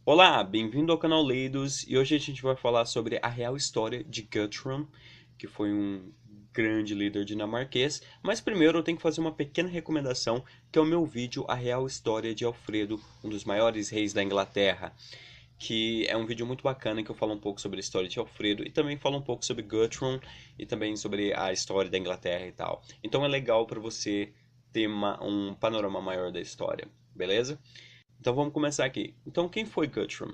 Olá, bem-vindo ao canal Leidos e hoje a gente vai falar sobre a real história de Guthrum, que foi um grande líder dinamarquês, mas primeiro eu tenho que fazer uma pequena recomendação, que é o meu vídeo A Real História de Alfredo, um dos maiores reis da Inglaterra, que é um vídeo muito bacana que eu falo um pouco sobre a história de Alfredo e também falo um pouco sobre Guthrum e também sobre a história da Inglaterra e tal. Então é legal para você ter um panorama maior da história, beleza? Então vamos começar aqui. Então quem foi Guthrum?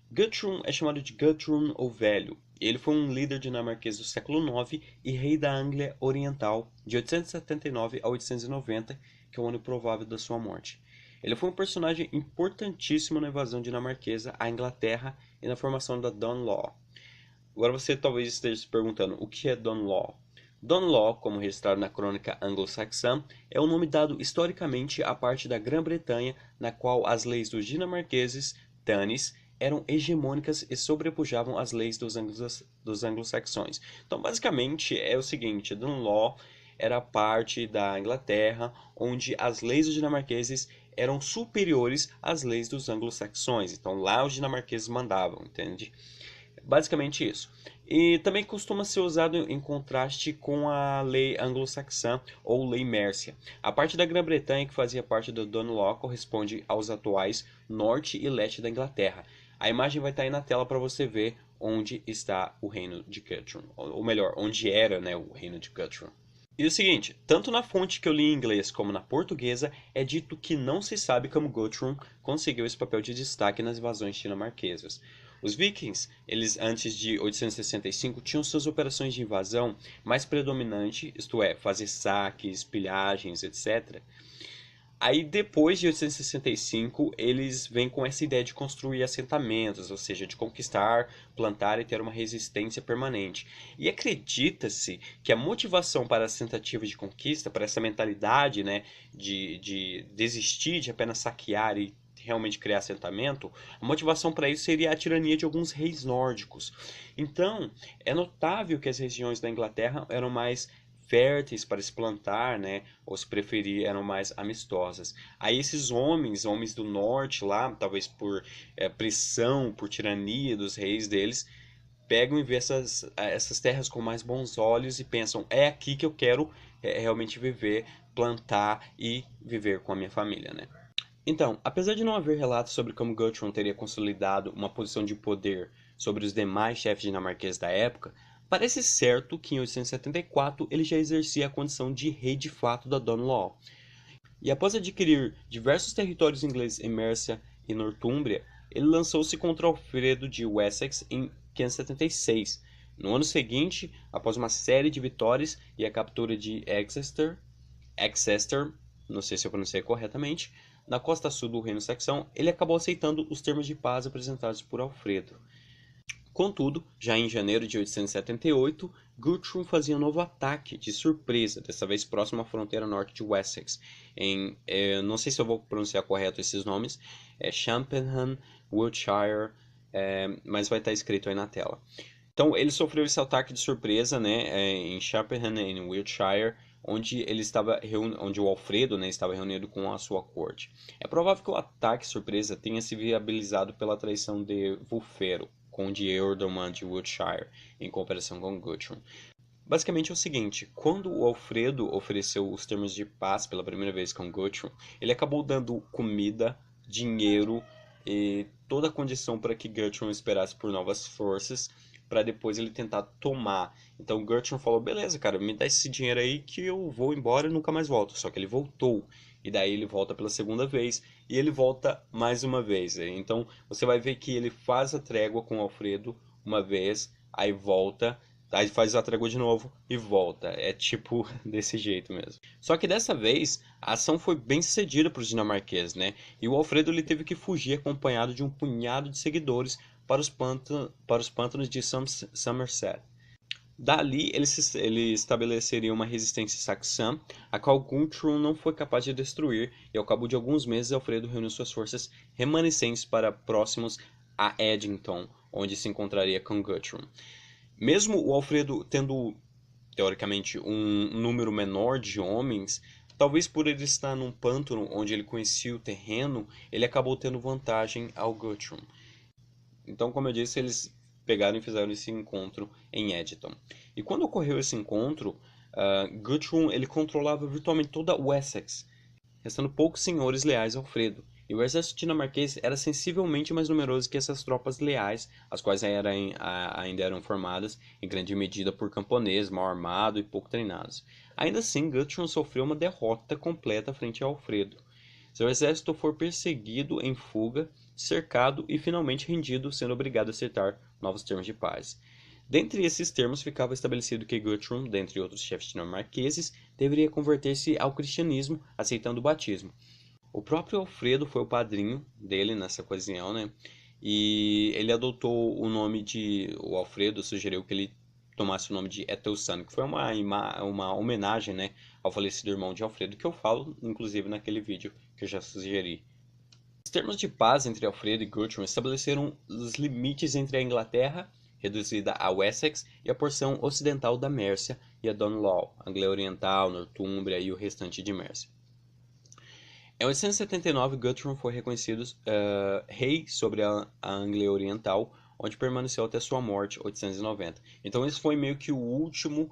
Guthrum é chamado de Guthrum o Velho. Ele foi um líder dinamarquês do século IX e rei da Anglia Oriental de 879 a 890, que é o ano provável da sua morte. Ele foi um personagem importantíssimo na invasão dinamarquesa à Inglaterra e na formação da Danelaw. Agora você talvez esteja se perguntando o que é Danelaw. Danelaw, como registrado na crônica anglo-saxã, é o nome dado historicamente à parte da Grã-Bretanha na qual as leis dos dinamarqueses, Danes, eram hegemônicas e sobrepujavam as leis dos anglo-saxões. Então, basicamente, é o seguinte: Danelaw era parte da Inglaterra onde as leis dos dinamarqueses eram superiores às leis dos anglo-saxões. Então, lá os dinamarqueses mandavam, entende? Basicamente isso. E também costuma ser usado em contraste com a lei anglo-saxã ou lei Mércia. A parte da Grã-Bretanha que fazia parte do Danelaw corresponde aos atuais norte e leste da Inglaterra. A imagem vai estar aí na tela para você ver onde está o reino de Guthrum, ou melhor, onde era, né, o reino de Guthrum. E o seguinte, tanto na fonte que eu li em inglês como na portuguesa, é dito que não se sabe como Guthrum conseguiu esse papel de destaque nas invasões dinamarquesas. Os vikings, eles antes de 865 tinham suas operações de invasão mais predominante, isto é, fazer saques, pilhagens, etc. Aí depois de 865, eles vêm com essa ideia de construir assentamentos, ou seja, de conquistar, plantar e ter uma resistência permanente. E acredita-se que a motivação para as tentativas de conquista, para essa mentalidade, né, de desistir de apenas saquear e realmente criar assentamento, a motivação para isso seria a tirania de alguns reis nórdicos. Então, é notável que as regiões da Inglaterra eram mais férteis para se plantar, né, ou se preferir, eram mais amistosas. Aí esses homens do norte lá, talvez por pressão, por tirania dos reis deles, pegam e vê essas terras com mais bons olhos e pensam, é aqui que eu quero realmente viver, plantar e viver com a minha família, né? Então, apesar de não haver relatos sobre como Guthrum teria consolidado uma posição de poder sobre os demais chefes dinamarqueses da época, parece certo que em 874 ele já exercia a condição de rei de fato da Danelaw. E após adquirir diversos territórios ingleses em Mercia e Nortúmbria, ele lançou-se contra Alfredo de Wessex em 576. No ano seguinte, após uma série de vitórias e a captura de Exeter, não sei se eu pronunciei corretamente, na costa sul do reino saxão, ele acabou aceitando os termos de paz apresentados por Alfredo. Contudo, já em janeiro de 878, Guthrum fazia um novo ataque de surpresa, dessa vez próximo à fronteira norte de Wessex, não sei se eu vou pronunciar correto esses nomes, é Champernham, Wiltshire, mas vai estar escrito aí na tela. Então ele sofreu esse ataque de surpresa, né, em Champernham, em Wiltshire, onde o Alfredo, né, estava reunido com a sua corte. É provável que o ataque surpresa tenha se viabilizado pela traição de Wulfero, conde Eordelman de Wiltshire, em comparação com Guthrum. Basicamente é o seguinte, quando o Alfredo ofereceu os termos de paz pela primeira vez com Guthrum, ele acabou dando comida, dinheiro e toda a condição para que Guthrum esperasse por novas forças, para depois ele tentar tomar. Então Guthrum falou, beleza, cara, me dá esse dinheiro aí que eu vou embora e nunca mais volto. Só que ele voltou. E daí ele volta pela segunda vez e ele volta mais uma vez. Então você vai ver que ele faz a trégua com o Alfredo uma vez, aí volta, aí faz a trégua de novo e volta. É tipo desse jeito mesmo. Só que dessa vez a ação foi bem sucedida para os dinamarqueses, né? E o Alfredo ele teve que fugir acompanhado de um punhado de seguidores para os pântanos de Somerset. Dali ele estabeleceria uma resistência saxã, a qual Guthrum não foi capaz de destruir, e ao cabo de alguns meses Alfredo reuniu suas forças remanescentes para próximos a Edington, onde se encontraria com Guthrum. Mesmo o Alfredo tendo, teoricamente, um número menor de homens, talvez por ele estar num pântano onde ele conhecia o terreno, ele acabou tendo vantagem ao Guthrum. Então, como eu disse, eles pegaram e fizeram esse encontro em Edington. E quando ocorreu esse encontro, Guthrum ele controlava virtualmente toda Wessex, restando poucos senhores leais a Alfredo. E o exército dinamarquês era sensivelmente mais numeroso que essas tropas leais, as quais ainda eram formadas em grande medida por camponeses mal armados e pouco treinados. Ainda assim, Guthrum sofreu uma derrota completa frente a Alfredo. Seu exército foi perseguido em fuga, cercado e finalmente rendido, sendo obrigado a aceitar novos termos de paz. Dentre esses termos ficava estabelecido que Guthrum, dentre outros chefes dinamarqueses, deveria converter-se ao cristianismo, aceitando o batismo. O próprio Alfredo foi o padrinho dele nessa ocasião, né? E ele adotou o nome de... O Alfredo sugeriu que ele tomasse o nome de Ethelstan, que foi uma homenagem, né, ao falecido irmão de Alfredo, que eu falo, inclusive, naquele vídeo que eu já sugeri. Os termos de paz entre Alfredo e Guthrum estabeleceram os limites entre a Inglaterra, reduzida a Wessex, e a porção ocidental da Mércia e a Danelaw, Anglia Oriental, Nortúmbria e o restante de Mércia. Em 879, Guthrum foi reconhecido rei sobre a Anglia Oriental, onde permaneceu até sua morte, em 890. Então esse foi meio que o último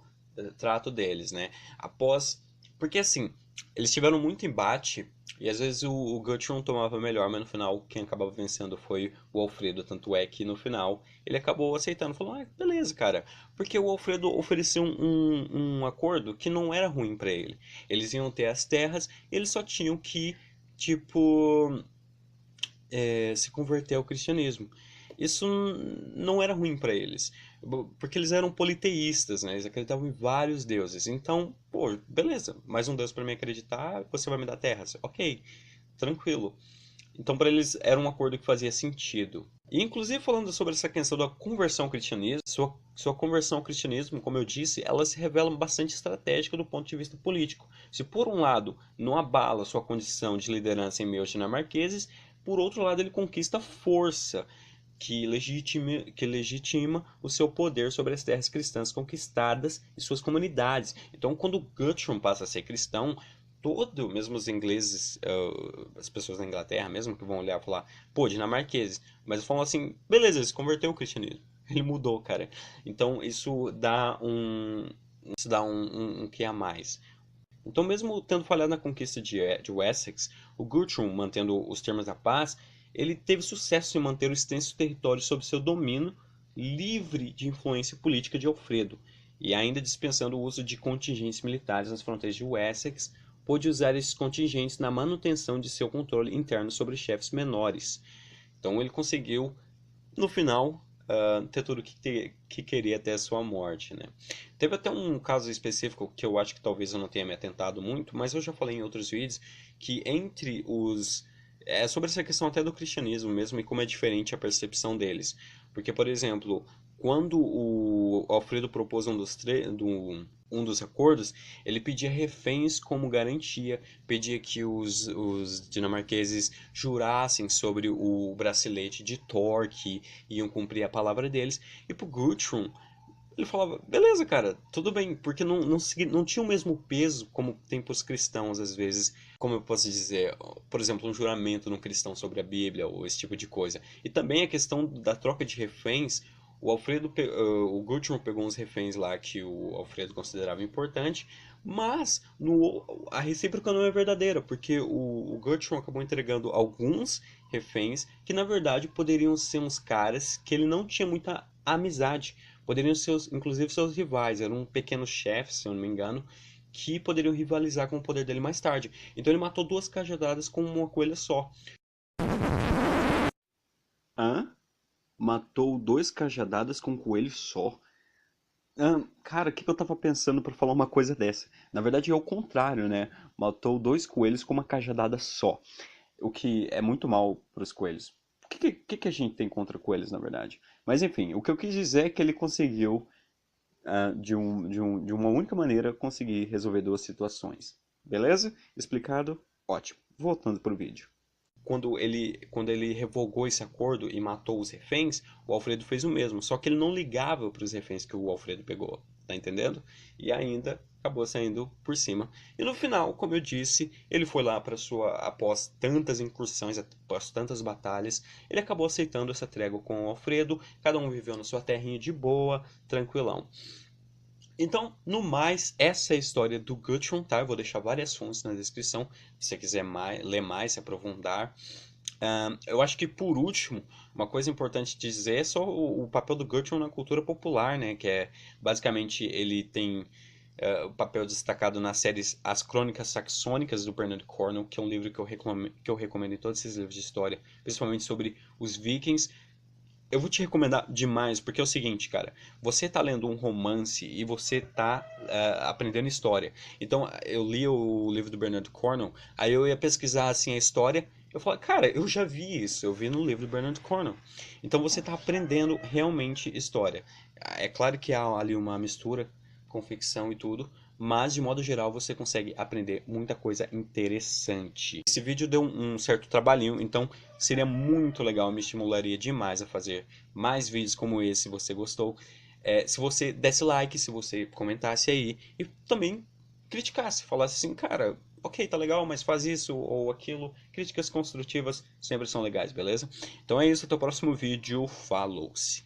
trato deles, né? Após... Porque assim, eles tiveram muito embate, e às vezes o Guthrum tomava melhor, mas no final quem acabava vencendo foi o Alfredo. Tanto é que no final ele acabou aceitando, falou, beleza, cara. Porque o Alfredo ofereceu um acordo que não era ruim para ele. Eles iam ter as terras, eles só tinham que, tipo, se converter ao cristianismo. Isso não era ruim para eles, porque eles eram politeístas, né? Eles acreditavam em vários deuses. Então, pô, beleza, mais um deus para me acreditar, você vai me dar terras. Ok, tranquilo. Então, para eles era um acordo que fazia sentido. E, inclusive, falando sobre essa questão da conversão ao cristianismo, sua conversão ao cristianismo, como eu disse, ela se revela bastante estratégica do ponto de vista político. Se, por um lado, não abala sua condição de liderança em meio aos dinamarqueses, por outro lado, ele conquista força que legitima o seu poder sobre as terras cristãs conquistadas e suas comunidades. Então, quando Guthrum passa a ser cristão, mesmo os ingleses, as pessoas da Inglaterra mesmo, que vão olhar e falar, pô, dinamarqueses, mas falam assim, beleza, ele se converteu ao cristianismo. Ele mudou, cara. Então, isso dá um que a mais. Então, mesmo tendo falhado na conquista de Wessex, o Guthrum, mantendo os termos da paz, ele teve sucesso em manter o extenso território sob seu domínio, livre de influência política de Alfredo, e ainda dispensando o uso de contingentes militares nas fronteiras de Wessex, pôde usar esses contingentes na manutenção de seu controle interno sobre chefes menores. Então ele conseguiu, no final, ter tudo que queria até a sua morte, né? Teve até um caso específico que eu acho que talvez eu não tenha me atentado muito, mas eu já falei em outros vídeos, que entre os... É sobre essa questão até do cristianismo mesmo e como é diferente a percepção deles. Porque, por exemplo, quando o Alfredo propôs um dos acordos, ele pedia reféns como garantia, pedia que os dinamarqueses jurassem sobre o bracelete de Thor, que iam cumprir a palavra deles. E pro Guthrum, ele falava, beleza, cara, tudo bem, porque não tinha o mesmo peso como tem pros cristãos, às vezes, como eu posso dizer, por exemplo, um juramento no cristão sobre a Bíblia, ou esse tipo de coisa. E também a questão da troca de reféns, o Guthrum pegou uns reféns lá que o Alfredo considerava importante, mas a recíproca não é verdadeira, porque o Guthrum acabou entregando alguns reféns que, na verdade, poderiam ser uns caras que ele não tinha muita amizade. Poderiam ser, inclusive, seus rivais. Eram pequenos chefes, se eu não me engano, que poderiam rivalizar com o poder dele mais tarde. Então ele matou duas cajadadas com uma coelha só. Hã? Matou dois cajadadas com um coelho só? Cara, o que eu tava pensando pra falar uma coisa dessa? Na verdade é o contrário, né? Matou dois coelhos com uma cajadada só. O que é muito mal pros coelhos. O que a gente tem contra coelhos, na verdade? Mas enfim, o que eu quis dizer é que ele conseguiu de uma única maneira conseguir resolver duas situações. Beleza? Explicado? Ótimo. Voltando pro vídeo. Quando ele revogou esse acordo e matou os reféns, o Alfredo fez o mesmo. Só que ele não ligava para os reféns que o Alfredo pegou. Tá entendendo? E ainda acabou saindo por cima. E no final, como eu disse, ele foi lá para sua, após tantas incursões, após tantas batalhas, ele acabou aceitando essa trégua com o Alfredo, cada um viveu na sua terrinha de boa, tranquilão. Então, no mais, essa é a história do Guthrum, tá? Eu vou deixar várias fontes na descrição, se você quiser ler mais, se aprofundar. Eu acho que, por último, uma coisa importante dizer é só o papel do Guthrum na cultura popular, né? Que é, basicamente, ele tem o papel destacado nas séries As Crônicas Saxônicas, do Bernard Cornwell, que é um livro que eu recomendo em todos esses livros de história, principalmente sobre os vikings. Eu vou te recomendar demais, porque é o seguinte, cara. Você tá lendo um romance e você tá aprendendo história. Então, eu li o livro do Bernard Cornwell, aí eu ia pesquisar, assim, a história. Eu falo, cara, eu já vi isso, eu vi no livro do Bernard Cornwell. Então, você tá aprendendo realmente história. É claro que há ali uma mistura com ficção e tudo, mas de modo geral você consegue aprender muita coisa interessante. Esse vídeo deu um certo trabalhinho, então seria muito legal, me estimularia demais a fazer mais vídeos como esse, se você gostou. Se você desse like, se você comentasse aí e também criticasse, falasse assim, cara, ok, tá legal, mas faz isso ou aquilo. Críticas construtivas sempre são legais, beleza? Então é isso, até o próximo vídeo, falou-se!